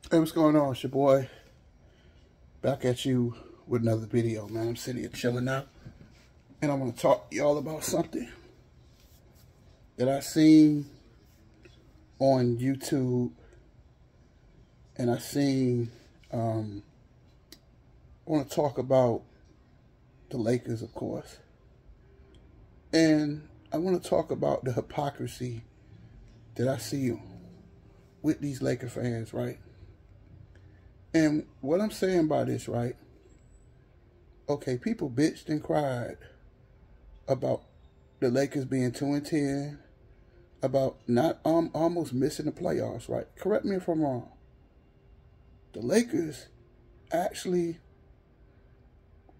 Hey, what's going on? It's your boy. Back at you with another video, man. I'm sitting here chilling out. And I want to talk to y'all about something that I seen on YouTube. And I want to talk about the Lakers, of course. And I want to talk about the hypocrisy that I see with these Laker fans, right? And what I'm saying by this, right? Okay, people bitched and cried about the Lakers being 2-10, about not almost missing the playoffs, right? Correct me if I'm wrong. The Lakers actually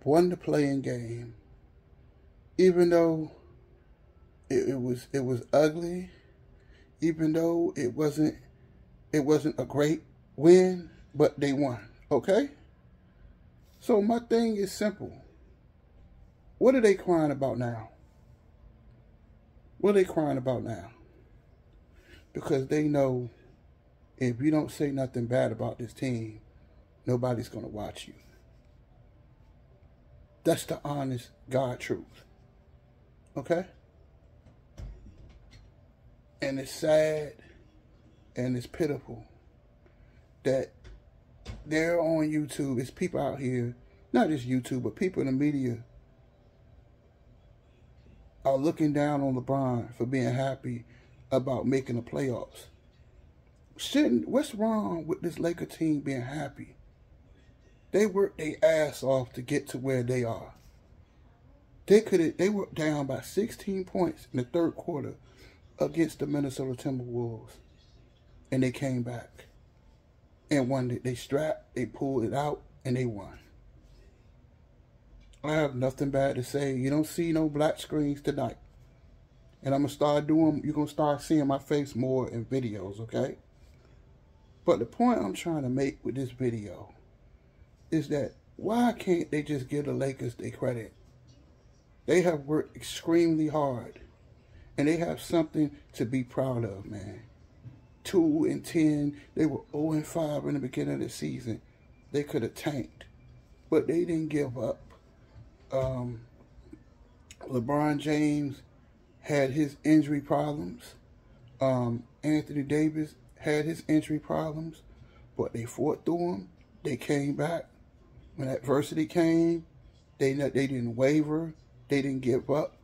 won the play-in game, even though it was ugly, even though it wasn't a great win, but they won. Okay? So my thing is simple. What are they crying about now? What are they crying about now? Because they know if you don't say nothing bad about this team, nobody's going to watch you. That's the honest God truth. Okay? And it's sad and it's pitiful that they're on YouTube. It's people out here, not just YouTube, but people in the media are looking down on LeBron for being happy about making the playoffs. What's wrong with this Laker team being happy? They worked their ass off to get to where they are. They were down by 16 points in the third quarter against the Minnesota Timberwolves. And they came back. And won. They strapped, they pulled it out, and they won. I have nothing bad to say. You don't see no black screens tonight. And I'm going to start doing, you're going to start seeing my face more in videos, okay? But the point I'm trying to make with this video is that why can't they just give the Lakers their credit? They have worked extremely hard. And they have something to be proud of, man. 2-10. They were 0-5 in the beginning of the season. They could have tanked, but they didn't give up. LeBron James had his injury problems. Anthony Davis had his injury problems, but they fought through them. They came back. When adversity came, they didn't waver. They didn't give up.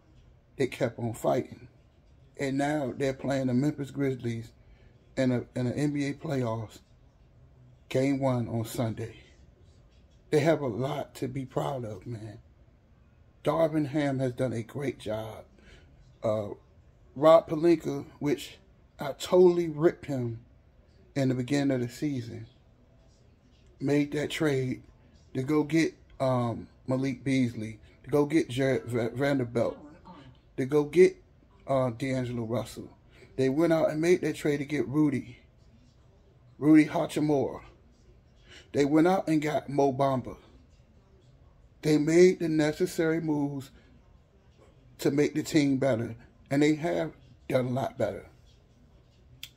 They kept on fighting. And now they're playing the Memphis Grizzlies in the NBA playoffs, game 1 on Sunday. They have a lot to be proud of, man. Darvin Ham has done a great job. Rob Pelinka, which I totally ripped him in the beginning of the season, made that trade to go get Malik Beasley, to go get Jared Vanderbilt, to go get D'Angelo Russell. They went out and made that trade to get Rudy Hachimura. They went out and got Mo Bamba. They made the necessary moves to make the team better. And they have done a lot better.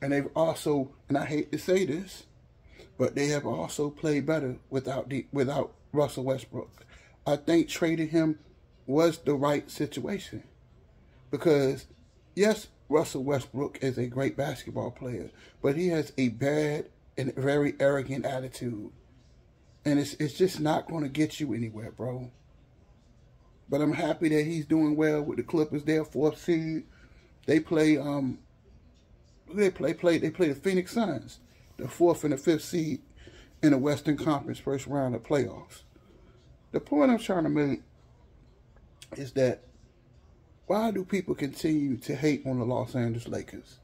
And they've also, and I hate to say this, but they have also played better without Russell Westbrook. I think trading him was the right situation. Because, yes, Russell Westbrook is a great basketball player, but he has a bad and very arrogant attitude. And it's just not going to get you anywhere, bro. But I'm happy that he's doing well with the Clippers. They're 4th seed. They play they play the Phoenix Suns, the 4th and the 5th seed in the Western Conference first round of playoffs. The point I'm trying to make is that why do people continue to hate on the Los Angeles Lakers?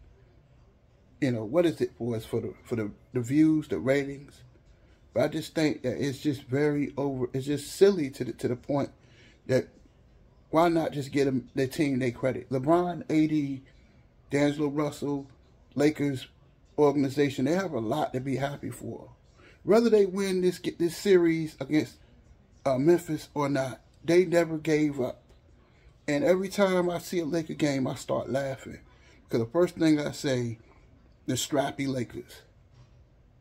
You know, what is it for? It's for the views, the ratings. But I just think that it's just it's just silly to the point that why not just get the team their credit? LeBron, AD, D'Angelo Russell, Lakers organization, they have a lot to be happy for. Whether they win this series against Memphis or not, they never gave up. And every time I see a Laker game, I start laughing. Because the first thing I say, the strappy Lakers.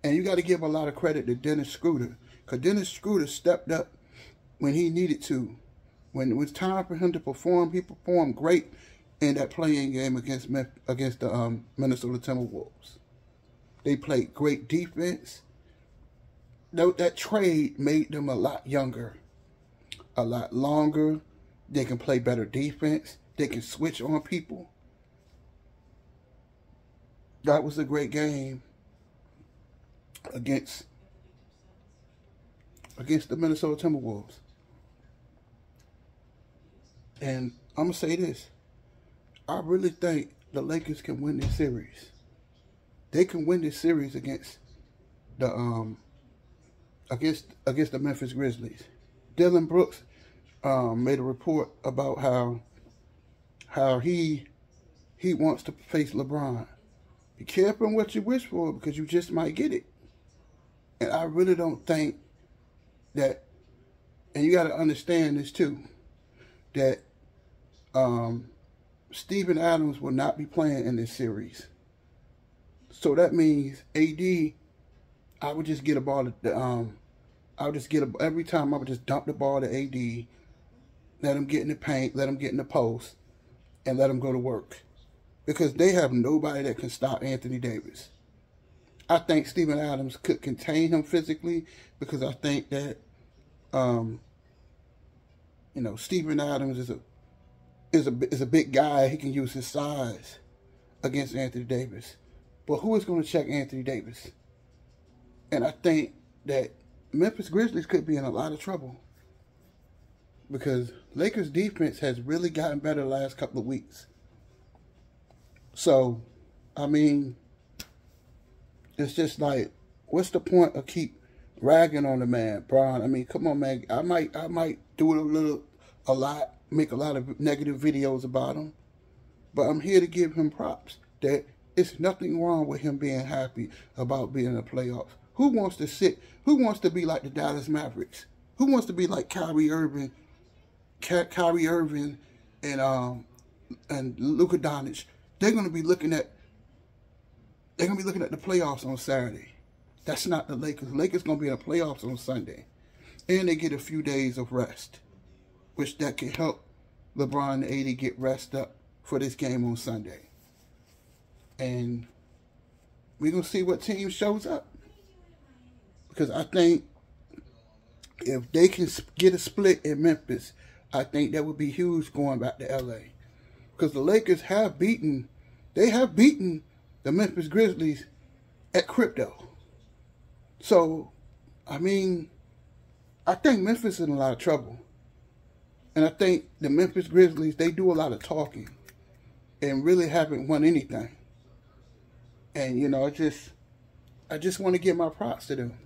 And you got to give a lot of credit to Dennis Schroeder, because Dennis Schroeder stepped up when he needed to. When it was time for him to perform, he performed great in that playing game against the Minnesota Timberwolves. They played great defense. That trade made them a lot younger, a lot longer. They can play better defense. They can switch on people. That was a great game against the Minnesota Timberwolves. And I'm going to say this. I really think the Lakers can win this series. They can win this series against the Memphis Grizzlies. Dylan Brooks made a report about how he wants to face LeBron. Be careful in what you wish for, because you just might get it. And I really don't think that, and you got to understand this too, that Steven Adams will not be playing in this series. So that means AD, I would just get a ball every time I would just dump the ball to AD, let him get in the paint, let him get in the post, and let him go to work. Because they have nobody that can stop Anthony Davis. I think Steven Adams could contain him physically, because I think that Steven Adams is a big guy. He can use his size against Anthony Davis. But who is going to check Anthony Davis? And I think that Memphis Grizzlies could be in a lot of trouble, because Lakers defense has really gotten better the last couple of weeks. So, I mean, it's just like, what's the point of keep ragging on the man, Bron? I mean, come on, man. I might do it a lot, make a lot of negative videos about him, but I'm here to give him props. That it's nothing wrong with him being happy about being in the playoffs. Who wants to be like the Dallas Mavericks? Who wants to be like Kyrie Irving and Luka Doncic? They're gonna be looking at the playoffs on Saturday. That's not the Lakers. The Lakers gonna be in the playoffs on Sunday, and they get a few days of rest, which that can help LeBron and AD get rest up for this game on Sunday. And we're gonna see what team shows up, because I think if they can get a split in Memphis, I think that would be huge going back to LA, because the Lakers have beaten the Memphis Grizzlies at crypto. So, I mean, I think Memphis is in a lot of trouble. And I think the Memphis Grizzlies, they do a lot of talking and really haven't won anything. And, I just want to give my props to them,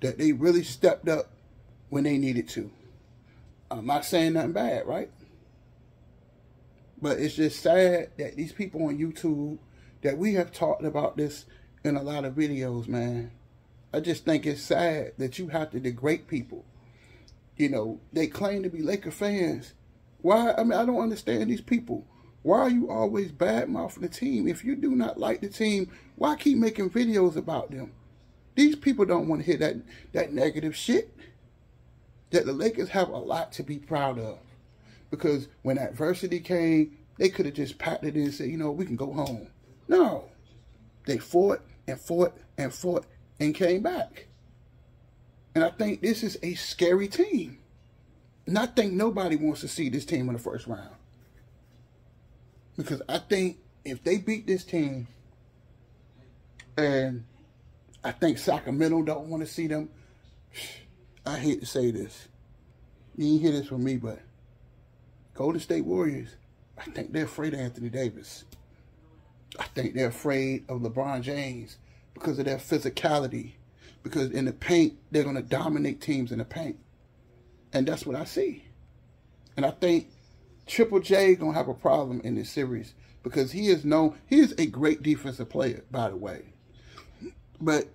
that they really stepped up when they needed to. I'm not saying nothing bad, right? But it's just sad that these people on YouTube, that we have talked about this in a lot of videos, man. I just think it's sad that you have to degrade people. They claim to be Laker fans. Why? I mean, I don't understand these people. Why are you always bad-mouthing the team? If you do not like the team, why keep making videos about them? These people don't want to hear that negative shit. That the Lakers have a lot to be proud of. Because when adversity came, they could have just packed it in and said, we can go home. No. They fought and fought and fought and came back. And I think this is a scary team. And I think nobody wants to see this team in the first round. Because I think if they beat this team, and I think Sacramento don't want to see them, I hate to say this. You didn't hear this from me, but Golden State Warriors, I think they're afraid of Anthony Davis. I think they're afraid of LeBron James because of their physicality. Because in the paint, they're going to dominate teams in the paint. And that's what I see. And I think Triple J going to have a problem in this series, because he is a great defensive player, by the way. But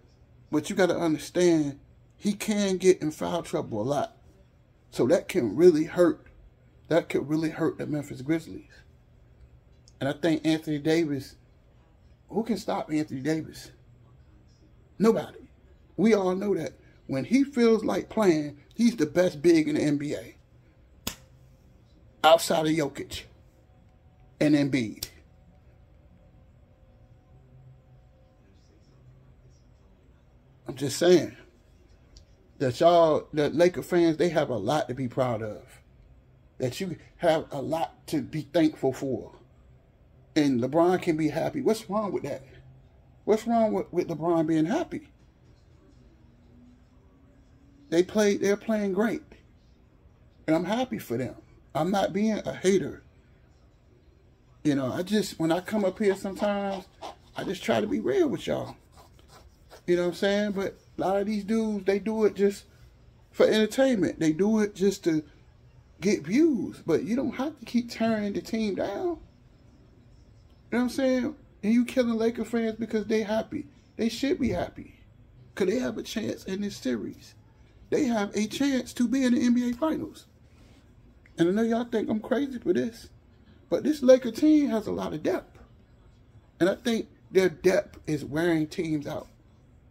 what you got to understand, he can get in foul trouble a lot. So that can really hurt. That could really hurt the Memphis Grizzlies. And I think Anthony Davis, who can stop Anthony Davis? Nobody. We all know that. When he feels like playing, he's the best big in the NBA. Outside of Jokic and Embiid. I'm just saying that y'all, the Laker fans, they have a lot to be proud of. That you have a lot to be thankful for. And LeBron can be happy. What's wrong with that? What's wrong with LeBron being happy? They're playing great. And I'm happy for them. I'm not being a hater. You know, when I come up here sometimes, I just try to be real with y'all. You know what I'm saying? But a lot of these dudes, they do it just for entertainment. They do it just to get views. But you don't have to keep tearing the team down. You know what I'm saying? And you killing Laker fans because they happy. They should be happy. Because they have a chance in this series. They have a chance to be in the NBA Finals. And I know y'all think I'm crazy for this. But this Laker team has a lot of depth. And I think their depth is wearing teams out.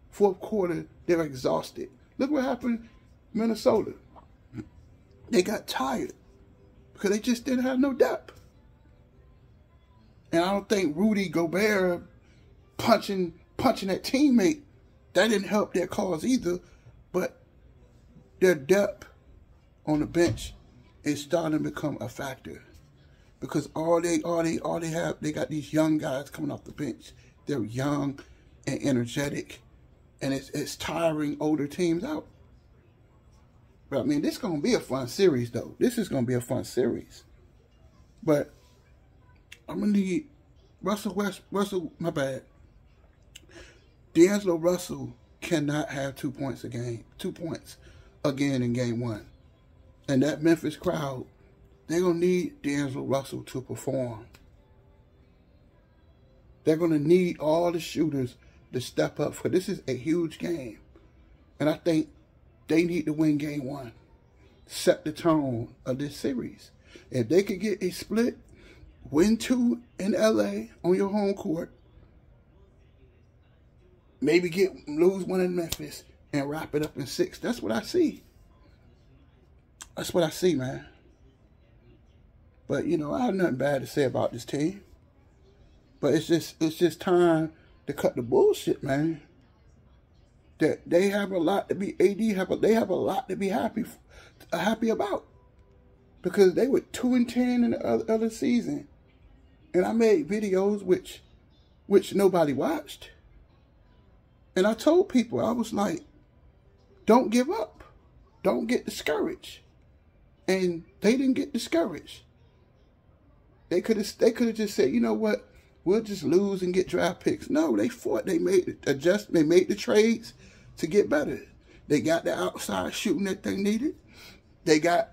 Fourth quarter, they're exhausted. Look what happened in Minnesota. They got tired. Because they just didn't have no depth. And I don't think Rudy Gobert punching that teammate, that didn't help their cause either. But their depth on the bench is starting to become a factor. Because all they have, they got these young guys coming off the bench. They're young and energetic. And it's tiring older teams out. But I mean, this is going to be a fun series, though. This is going to be a fun series. But I'm going to need D'Angelo Russell cannot have 2 points a game. 2 points again in game one. And that Memphis crowd, they're going to need D'Angelo Russell to perform. They're going to need all the shooters to step up, for this is a huge game. And I think they need to win game one. Set the tone of this series. If they could get a split, win 2 in LA on your home court, maybe lose 1 in Memphis and wrap it up in 6. That's what I see. That's what I see, man. But, you know, I have nothing bad to say about this team. But it's just time to cut the bullshit, man. That they have a lot to be they have a lot to be happy about. Because they were 2-10 in the other season. And I made videos which nobody watched. And I told people, I was like, don't give up. Don't get discouraged. And they didn't get discouraged. They could have just said, you know what? We'll just lose and get draft picks. No, they fought. They made They made the trades to get better. They got the outside shooting that they needed. They got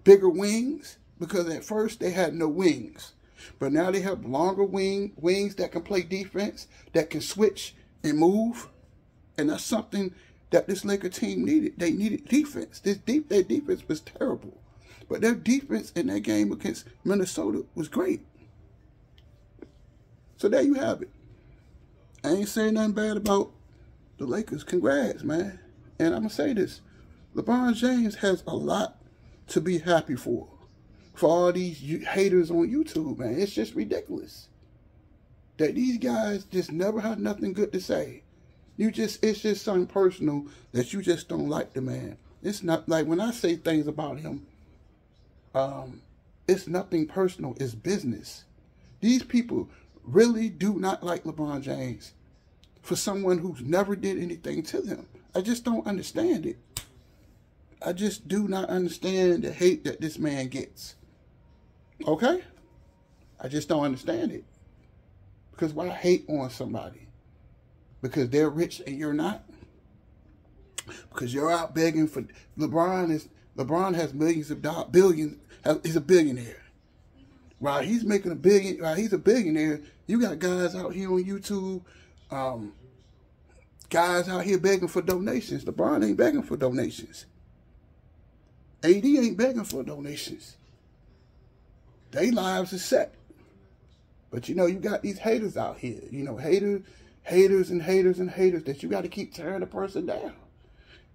bigger wings, because at first they had no wings. But now they have longer wings that can play defense, that can switch and move. And that's something that this Laker team needed. They needed defense. Their defense was terrible. But their defense in that game against Minnesota was great. So there you have it. I ain't saying nothing bad about the Lakers. Congrats, man. And I'm going to say this. LeBron James has a lot to be happy for all these haters on YouTube, man. It's just ridiculous that these guys just never have nothing good to say. It's just something personal that you just don't like the man. It's not like when I say things about him, it's nothing personal. It's business. These people really do not like LeBron James for someone who's never did anything to them. I just don't understand it. I just do not understand the hate that this man gets. Okay? I just don't understand it. Because why hate on somebody? Because they're rich and you're not? Because you're out begging for... LeBron has millions of dollars, billions. He's a billionaire. While he's making $1 billion, while he's a billionaire, you got guys out here on YouTube, guys out here begging for donations. LeBron ain't begging for donations. AD ain't begging for donations. Their lives are set. But you know, you got these haters out here. You know, haters that you got to keep tearing the person down.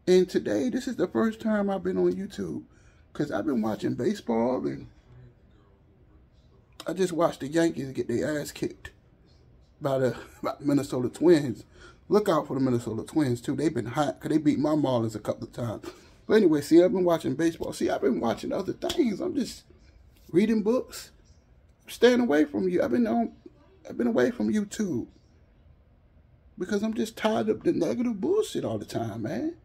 And today, this is the first time I've been on YouTube, because I've been watching baseball, and I just watched the Yankees get their ass kicked by the Minnesota Twins. Look out for the Minnesota Twins, too. They've been hot, because they beat my Marlins a couple of times. But anyway, see, I've been watching baseball. See, I've been watching other things. I'm just reading books, staying away from you. I've been away from YouTube because I'm just tired of the negative bullshit all the time, man.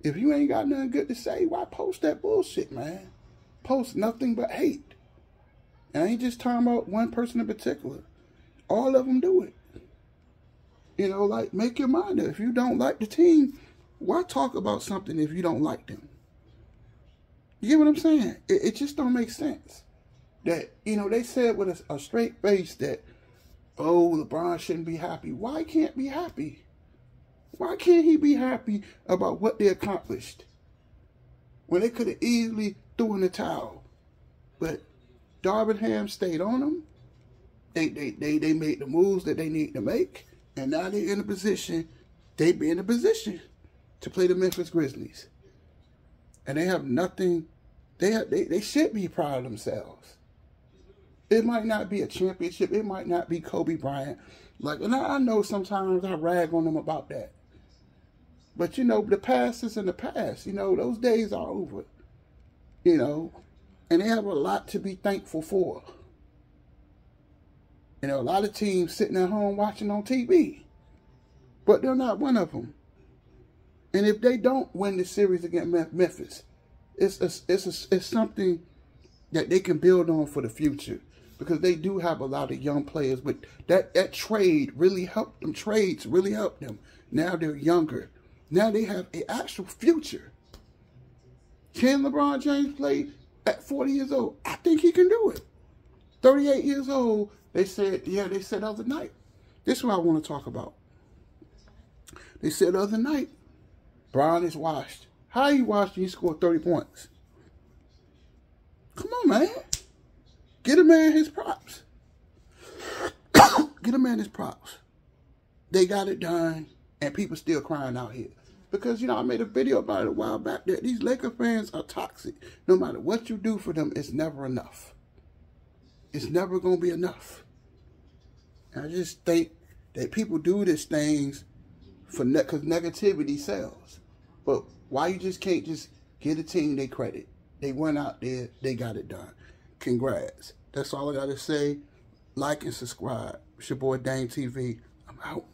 If you ain't got nothing good to say, why post that bullshit, man? Post nothing but hate. And I ain't just talking about one person in particular. All of them do it. You know, like, make your mind up. If you don't like the team, why talk about something if you don't like them? You get what I'm saying? It just don't make sense. That, you know, they said with a straight face that, oh, LeBron shouldn't be happy. Why can't be happy? Why can't he be happy about what they accomplished when they could have easily threw in the towel? But Darvingham stayed on them. They made the moves that they need to make, and now they're in a position. They be in a position to play the Memphis Grizzlies, and they have nothing. They should be proud of themselves. It might not be a championship. It might not be Kobe Bryant. Like, and I know sometimes I rag on them about that. But, you know, the past is in the past. You know, those days are over. You know, and they have a lot to be thankful for. You know, a lot of teams sitting at home watching on TV. But they're not one of them. And if they don't win the series against Memphis, it's something that they can build on for the future. Because they do have a lot of young players. But that trade really helped them. Trades really helped them. Now they're younger. Now they have an actual future. Can LeBron James play at 40 years old? I think he can do it. 38 years old, they said the other night. This is what I want to talk about. They said the other night, Bron is washed. How he washed and he scored 30 points? Come on, man. Get a man his props. Get a man his props. They got it done, and people still crying out here. Because, you know, I made a video about it a while back that these Laker fans are toxic. No matter what you do for them, it's never enough. It's never going to be enough. And I just think that people do these things because negativity sells. But why you just can't just give a team their credit? They went out there, they got it done. Congrats. That's all I got to say. Like and subscribe. It's your boy Dane TV. I'm out.